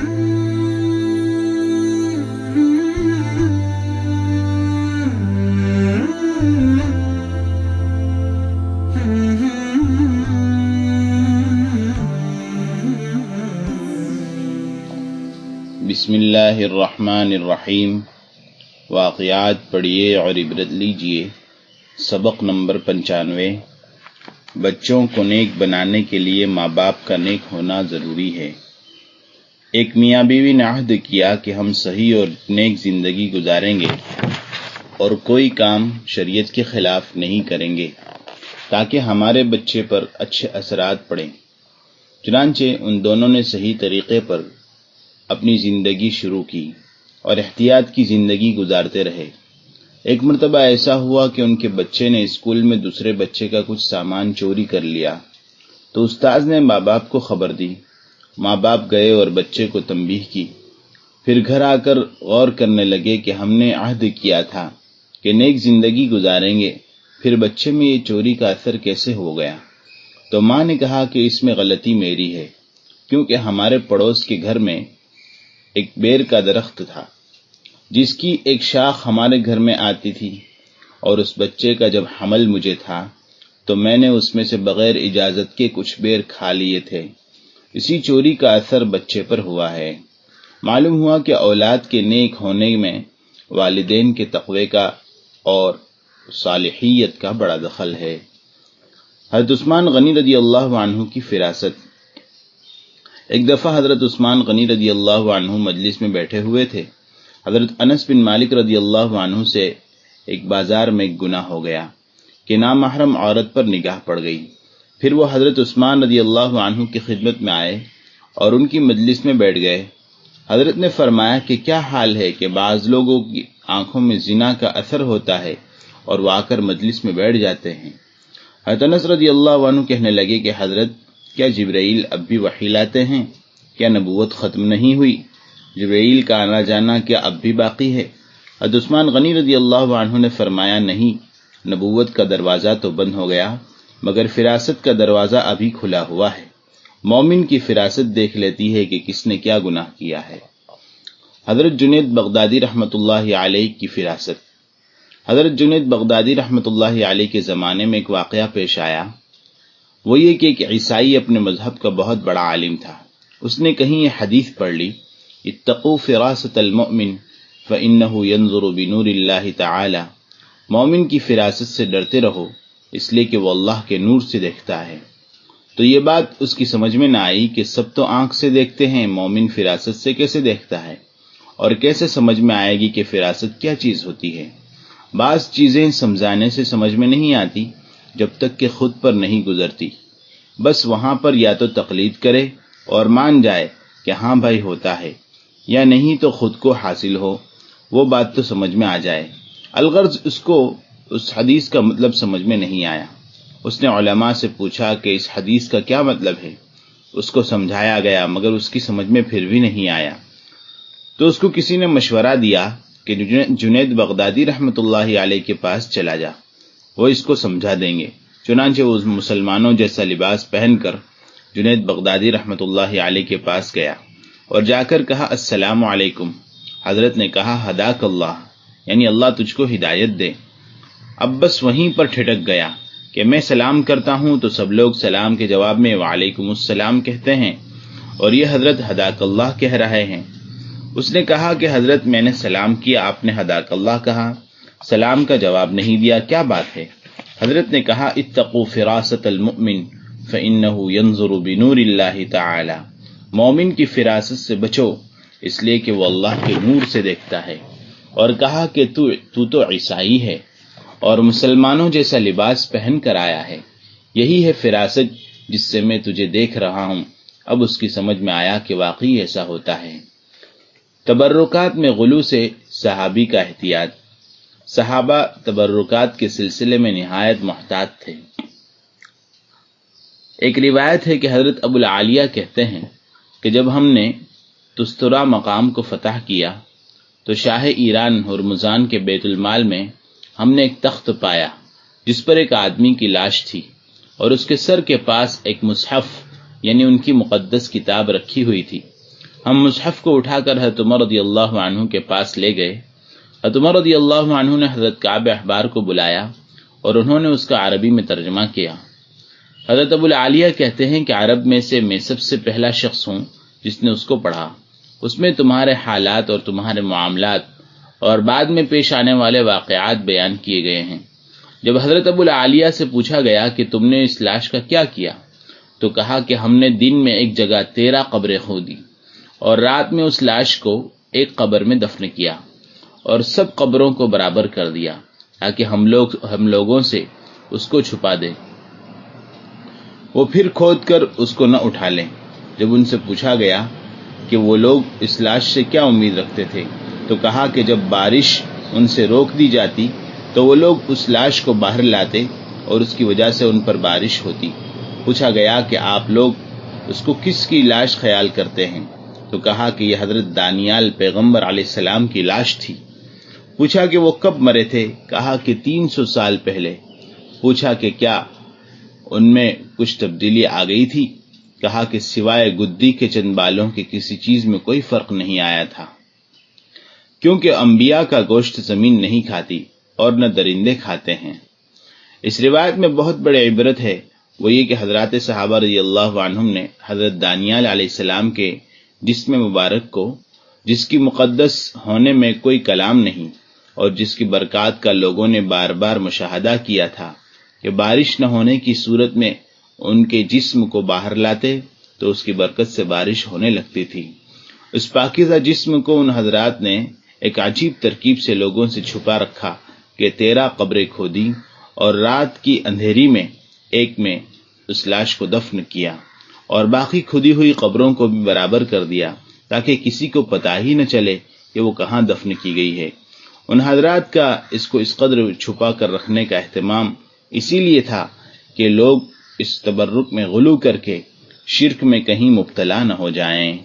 بسم اللہ الرحمن الرحیم۔ واقعات پڑھیے اور عبرت لیجیے۔ سبق نمبر 95۔ بچوں کو نیک بنانے کے لیے ماں باپ کا نیک ہونا ضروری ہے۔ ایک میاں بیوی نے عہد کیا کہ ہم صحیح اور نیک زندگی گزاریں گے اور کوئی کام شریعت کے خلاف نہیں کریں گے تاکہ ہمارے بچے پر اچھے اثرات پڑیں۔ چنانچہ ان دونوں نے صحیح طریقے پر اپنی زندگی شروع کی اور احتیاط کی زندگی گزارتے رہے۔ ایک مرتبہ ایسا ہوا کہ ان کے بچے نے اسکول میں دوسرے بچے کا کچھ سامان چوری کر لیا تو استاذ نے ماں باپ کو خبر دی۔ ماں باپ گئے اور بچے کو تنبیہ کی، پھر گھر آ کر غور کرنے لگے کہ ہم نے عہد کیا تھا کہ نیک زندگی گزاریں گے، پھر بچے میں یہ چوری کا اثر کیسے ہو گیا؟ تو ماں نے کہا کہ اس میں غلطی میری ہے، کیونکہ ہمارے پڑوس کے گھر میں ایک بیر کا درخت تھا جس کی ایک شاخ ہمارے گھر میں آتی تھی، اور اس بچے کا جب حمل مجھے تھا تو میں نے اس میں سے بغیر اجازت کے کچھ بیر کھا لیے تھے۔ اسی چوری کا اثر بچے پر ہوا ہے۔ معلوم ہوا کہ اولاد کے نیک ہونے میں والدین کے تقوی کا اور صالحیت کا بڑا دخل ہے۔ حضرت عثمان غنی رضی اللہ عنہ کی فراست۔ ایک دفعہ حضرت عثمان غنی رضی اللہ عنہ مجلس میں بیٹھے ہوئے تھے۔ حضرت انس بن مالک رضی اللہ عنہ سے ایک بازار میں ایک گناہ ہو گیا کہ نامحرم عورت پر نگاہ پڑ گئی۔ پھر وہ حضرت عثمان رضی اللہ عنہ کی خدمت میں آئے اور ان کی مجلس میں بیٹھ گئے۔ حضرت نے فرمایا کہ کیا حال ہے کہ بعض لوگوں کی آنکھوں میں زنا کا اثر ہوتا ہے اور وہ آ کر مجلس میں بیٹھ جاتے ہیں۔ حضرت انس رضی اللہ عنہ کہنے لگے کہ حضرت، کیا جبرائیل اب بھی وحی لاتے ہیں؟ کیا نبوت ختم نہیں ہوئی؟ جبرائیل کا آنا جانا کیا اب بھی باقی ہے؟ حضرت عثمان غنی رضی اللہ عنہ نے فرمایا، نہیں، نبوت کا دروازہ تو بند ہو گیا مگر فراست کا دروازہ ابھی کھلا ہوا ہے۔ مومن کی فراست دیکھ لیتی ہے کہ کس نے کیا گناہ کیا ہے۔ حضرت جنید بغدادی رحمۃ اللہ علیہ کی فراست۔ حضرت جنید بغدادی رحمۃ اللہ علیہ کے زمانے میں ایک واقعہ پیش آیا۔ وہ یہ کہ ایک عیسائی اپنے مذہب کا بہت بڑا عالم تھا۔ اس نے کہیں یہ حدیث پڑھ لی، اتقوا فراست المؤمن فإنه ينظر بنور اللہ تعالی، مومن کی فراست سے ڈرتے رہو اس لیے کہ وہ اللہ کے نور سے دیکھتا ہے۔ تو یہ بات اس کی سمجھ میں نہ آئی کہ سب تو آنکھ سے دیکھتے ہیں، مومن فراست سے کیسے دیکھتا ہے، اور کیسے سمجھ میں آئے گی کہ فراست کیا چیز ہوتی ہے۔ بعض چیزیں سمجھانے سے سمجھ میں نہیں آتی جب تک کہ خود پر نہیں گزرتی، بس وہاں پر یا تو تقلید کرے اور مان جائے کہ ہاں بھائی ہوتا ہے، یا نہیں تو خود کو حاصل ہو، وہ بات تو سمجھ میں آ جائے۔ الغرض اس کو اس حدیث کا مطلب سمجھ میں نہیں آیا۔ اس نے علماء سے پوچھا کہ اس حدیث کا کیا مطلب ہے۔ اس کو سمجھایا گیا مگر اس کی سمجھ میں پھر بھی نہیں آیا۔ تو اس کو کسی نے مشورہ دیا کہ جنید بغدادی رحمۃ اللہ علیہ کے پاس چلا جا، وہ اس کو سمجھا دیں گے۔ چنانچہ وہ مسلمانوں جیسا لباس پہن کر جنید بغدادی رحمۃ اللہ علیہ کے پاس گیا اور جا کر کہا، السلام علیکم۔ حضرت نے کہا، ہداک اللہ، یعنی اللہ تجھ کو ہدایت دے۔ اب بس وہیں پر ٹھٹک گیا کہ میں سلام کرتا ہوں تو سب لوگ سلام کے جواب میں وعلیکم السلام کہتے ہیں، اور یہ حضرت ہداک اللہ کہہ رہے ہیں۔ اس نے کہا کہ حضرت میں نے سلام کیا، آپ نے ہداک اللہ کہا، سلام کا جواب نہیں دیا، کیا بات ہے؟ حضرت نے کہا، اتقوا فراست المؤمن فإنه ينظر بنور اللہ تعالی، مومن کی فراست سے بچو اس لیے کہ وہ اللہ کے نور سے دیکھتا ہے۔ اور کہا کہ تو عیسائی ہے اور مسلمانوں جیسا لباس پہن کر آیا ہے، یہی ہے فراست جس سے میں تجھے دیکھ رہا ہوں۔ اب اس کی سمجھ میں آیا کہ واقعی ایسا ہوتا ہے۔ تبرکات میں غلو سے صحابی کا احتیاط۔ صحابہ تبرکات کے سلسلے میں نہایت محتاط تھے۔ ایک روایت ہے کہ حضرت ابو العالیہ کہتے ہیں کہ جب ہم نے تسترا مقام کو فتح کیا تو شاہ ایران ہرمزان کے بیت المال میں ہم نے ایک تخت پایا جس پر ایک آدمی کی لاش تھی، اور اس کے سر کے پاس ایک مصحف یعنی ان کی مقدس کتاب رکھی ہوئی تھی۔ ہم مصحف کو اٹھا کر حضرت عمر رضی اللہ عنہ کے پاس لے گئے۔ حضرت عمر رضی اللہ عنہ نے حضرت کعب احبار کو بلایا اور انہوں نے اس کا عربی میں ترجمہ کیا۔ حضرت ابو العالیہ کہتے ہیں کہ عرب میں سب سے پہلا شخص ہوں جس نے اس کو پڑھا۔ اس میں تمہارے حالات اور تمہارے معاملات اور بعد میں پیش آنے والے واقعات بیان کیے گئے ہیں۔ جب حضرت ابو العالیہ سے پوچھا گیا کہ تم نے اس لاش کا کیا کیا، تو کہا کہ ہم نے دن میں ایک جگہ 13 قبریں کھودی اور رات میں اس لاش کو ایک قبر میں دفن کیا اور سب قبروں کو برابر کر دیا تاکہ ہم لوگوں سے اس کو چھپا دیں، وہ پھر کھود کر اس کو نہ اٹھا لیں۔ جب ان سے پوچھا گیا کہ وہ لوگ اس لاش سے کیا امید رکھتے تھے، تو کہا کہ جب بارش ان سے روک دی جاتی تو وہ لوگ اس لاش کو باہر لاتے اور اس کی وجہ سے ان پر بارش ہوتی۔ پوچھا گیا کہ آپ لوگ اس کو کس کی لاش خیال کرتے ہیں، تو کہا کہ یہ حضرت دانیال پیغمبر علیہ السلام کی لاش تھی۔ پوچھا کہ وہ کب مرے تھے، کہا کہ 300 سال پہلے۔ پوچھا کہ کیا ان میں کچھ تبدیلی آ گئی تھی، کہا کہ سوائے گدی کے چند بالوں کے کسی چیز میں کوئی فرق نہیں آیا تھا، کیونکہ انبیاء کا گوشت زمین نہیں کھاتی اور نہ درندے کھاتے ہیں۔ اس روایت میں بہت بڑی عبرت ہے، وہ یہ کہ حضرات صحابہ رضی اللہ عنہم نے حضرت دانیال علیہ السلام کے جسم مبارک کو، جس کی مقدس ہونے میں کوئی کلام نہیں اور جس کی برکات کا لوگوں نے بار بار مشاہدہ کیا تھا کہ بارش نہ ہونے کی صورت میں ان کے جسم کو باہر لاتے تو اس کی برکت سے بارش ہونے لگتی تھی۔ اس پاکیزہ جسم کو ان حضرات نے ایک عجیب ترکیب سے لوگوں سے چھپا رکھا کہ 13 قبریں کھودی اور رات کی اندھیری میں ایک میں اس لاش کو دفن کیا اور باقی کھودی ہوئی قبروں کو بھی برابر کر دیا تاکہ کسی کو پتہ ہی نہ چلے کہ وہ کہاں دفن کی گئی ہے۔ ان حضرات کا اس کو اس قدر چھپا کر رکھنے کا اہتمام اسی لیے تھا کہ لوگ اس تبرک میں غلو کر کے شرک میں کہیں مبتلا نہ ہو جائیں۔